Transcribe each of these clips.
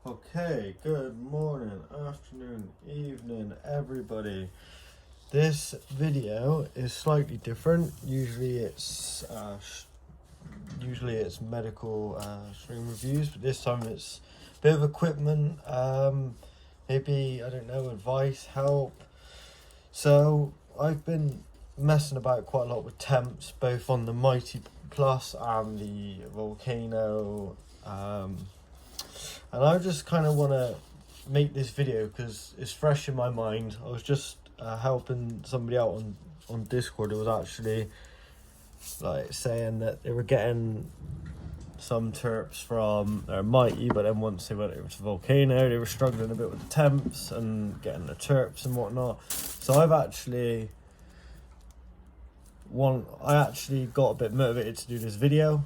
Okay, good morning, afternoon, evening, everybody. This video is slightly different. Usually it's medical stream reviews, but this time it's a bit of equipment, maybe, I don't know, advice, help. So I've been messing about quite a lot with temps, both on the Mighty Plus and the Volcano, and I just kind of want to make this video because it's fresh in my mind. I was just helping somebody out on Discord who was actually like saying that they were getting some terps from their Mighty, but then once they went over to Volcano, they were struggling a bit with the temps and getting the terps and whatnot. So I actually got a bit motivated to do this video,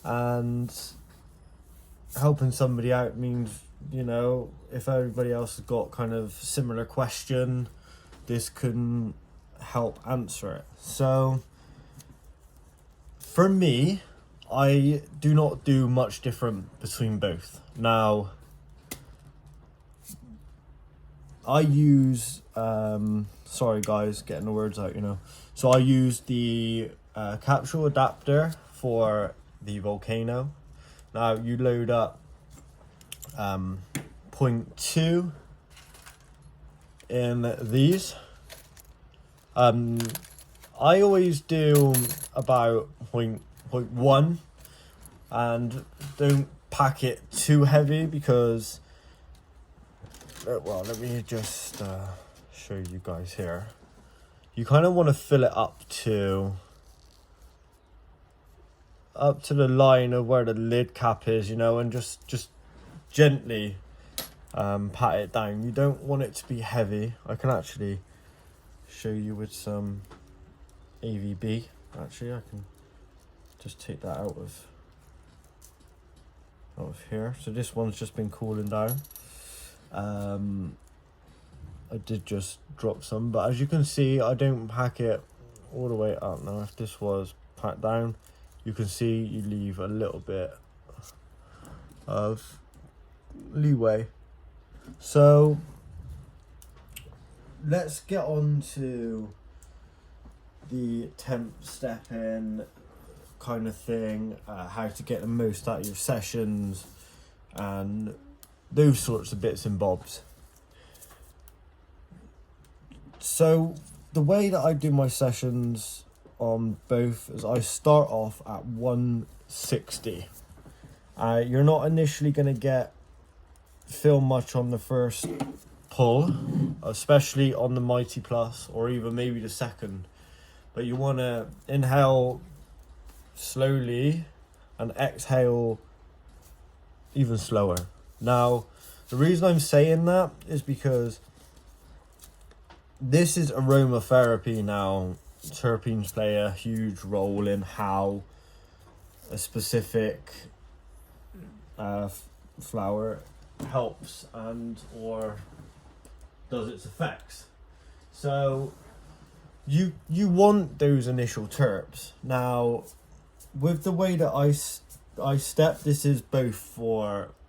and helping somebody out means, you know, if everybody else has got kind of similar question, this can help answer it. So for me, I do not do much different between both. Now, I use, sorry guys, getting the words out, you know. So I use the capsule adapter for the Volcano. Now you load up 0.2 in these. I always do about 0.1 and don't pack it too heavy because, well, let me just show you guys here. You kind of want to fill it up to the line of where the lid cap is, you know, and just gently pat it down. You don't want it to be heavy. I can actually show you with some AVB. Actually, I can just take that out of here. So this one's just been cooling down. I did just drop some, but as you can see, I don't pack it all the way up. Now if this was packed down, you can see you leave a little bit of leeway. So let's get on to the temp step in kind of thing, how to get the most out of your sessions and those sorts of bits and bobs. So the way that I do my sessions on both is I start off at 160. You're not initially going to feel much on the first pull, especially on the Mighty Plus or even maybe the second, but you want to inhale slowly and exhale even slower. Now the reason I'm saying that is because this is aromatherapy. Now terpenes play a huge role in how a specific flower helps and or does its effects. So you want those initial terps. Now with the way that I step, this is both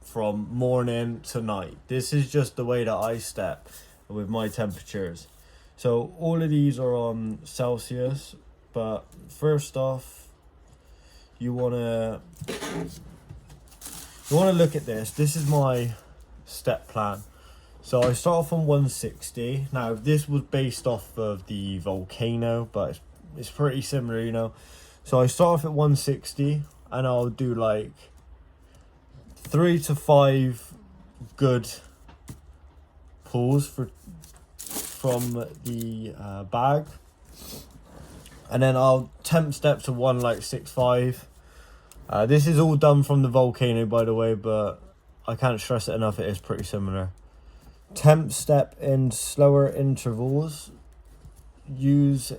from morning to night. This is just the way that I step with my temperatures. So all of these are on Celsius, but first off, you wanna look at this. This is my step plan. So I start off on 160. Now this was based off of the Volcano, but it's pretty similar, you know. So I start off at 160 and I'll do like 3 to 5 good pulls from the bag, and then I'll temp step to 165. This is all done from the Volcano, by the way, but I can't stress it enough, it is pretty similar. Temp step in slower intervals. Use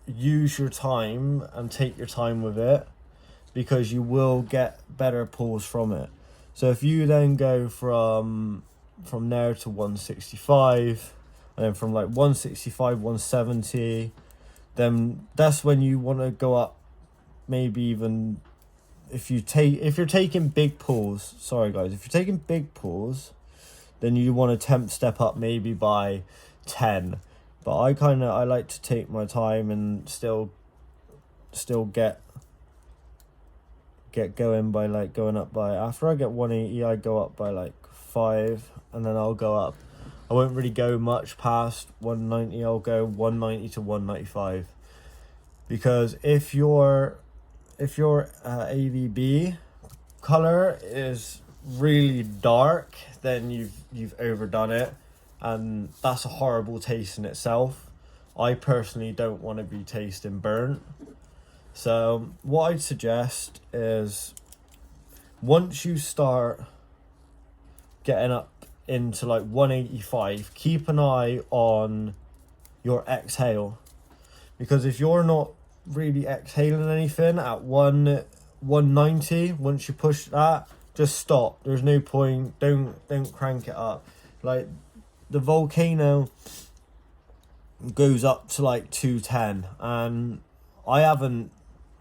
your time and take your time with it, because you will get better pulls from it. So if you then go from there to 165, and then from like 165, 170, then that's when you want to go up maybe even if you're taking big pulls, sorry guys, if you're taking big pulls, then you want to temp step up maybe by 10. But I like to take my time and still get going by like going up by, after I get 180 I go up by like 5, and then I'll go up. I won't really go much past 190. I'll go 190 to 195, because if your AVB color is really dark, then you've overdone it, and that's a horrible taste in itself. I personally don't want to be tasting burnt. So what I'd suggest is, once you start getting up into like 185, keep an eye on your exhale, because if you're not really exhaling anything at 190, once you push that, just stop. There's no point. Don't crank it up. Like the Volcano goes up to like 210, and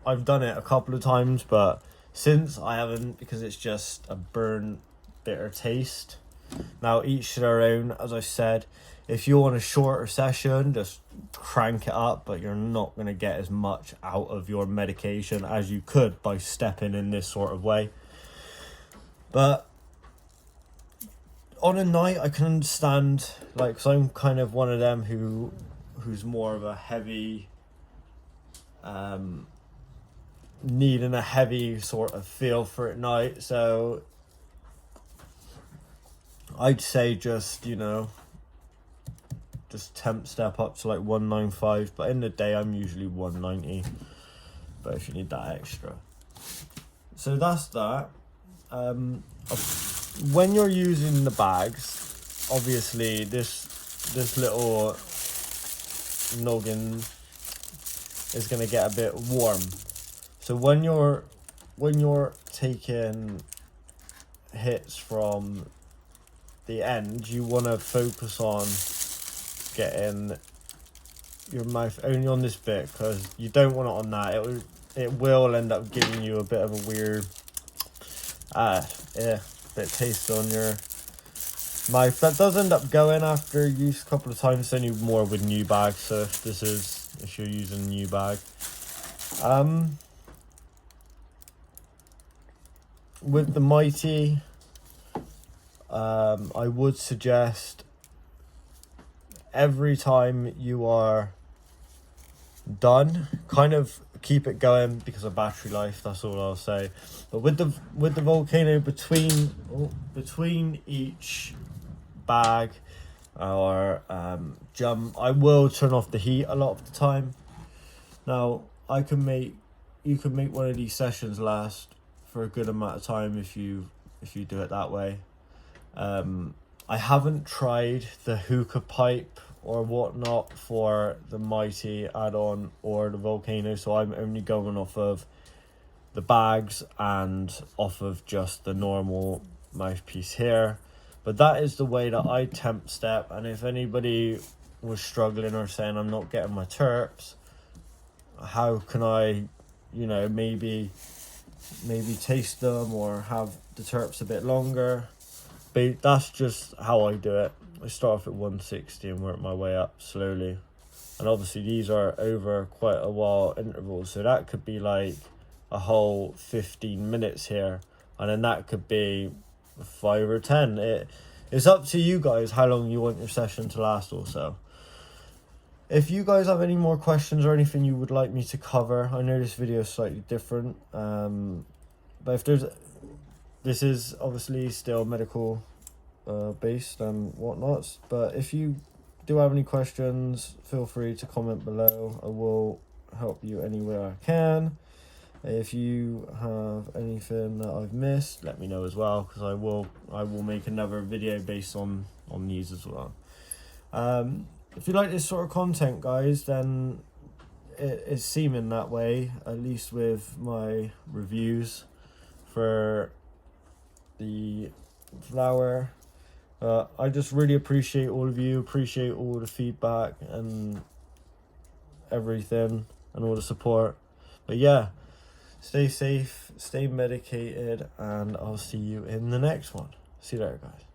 I've done it a couple of times, but since I haven't, because it's just a burnt bitter taste. Now each to their own, as I said. If you want a shorter session, just crank it up, but you're not going to get as much out of your medication as you could by stepping in this sort of way. But on a night, I can understand, like, because I'm kind of one of them who's more of a heavy, needing a heavy sort of feel for at night. So I'd say just temp step up to like 195, but in the day I'm usually 190, but if you need that extra. So that's that. When you're using the bags, obviously this little noggin is going to get a bit warm. So when you're taking hits from the end, you want to focus on getting your mouth only on this bit, because you don't want it on that. It will end up giving you a bit of a weird bit taste on your mouth. That does end up going after use a couple of times. It's only more with new bags, so if you're using a new bag. With the Mighty, I would suggest every time you are done, kind of keep it going because of battery life. That's all I'll say. But with the Volcano, between each bag or jump, I will turn off the heat a lot of the time. Now you can make one of these sessions last for a good amount of time if you do it that way. I haven't tried the hookah pipe or whatnot for the Mighty add-on or the Volcano, so I'm only going off of the bags and off of just the normal mouthpiece here. But that is the way that I temp step, and if anybody was struggling or saying I'm not getting my terps, how can I maybe taste them or have the terps a bit longer? But that's just how I do it. I start off at 160 and work my way up slowly. And obviously these are over quite a while intervals, so that could be like a whole 15 minutes here, and then that could be 5 or 10. It's up to you guys how long you want your session to last also. If you guys have any more questions or anything you would like me to cover, I know this video is slightly different, but this is obviously still medical based and whatnot, but if you do have any questions, feel free to comment below. I will help you any way I can. If you have anything that I've missed, let me know as well, because I will make another video based on these as well. If you like this sort of content, guys, then it is seeming that way, at least with my reviews for the flower. I just really appreciate all of you, appreciate all the feedback and everything and all the support. But yeah, Stay safe, stay medicated, and I'll see you in the next one. See you later, guys.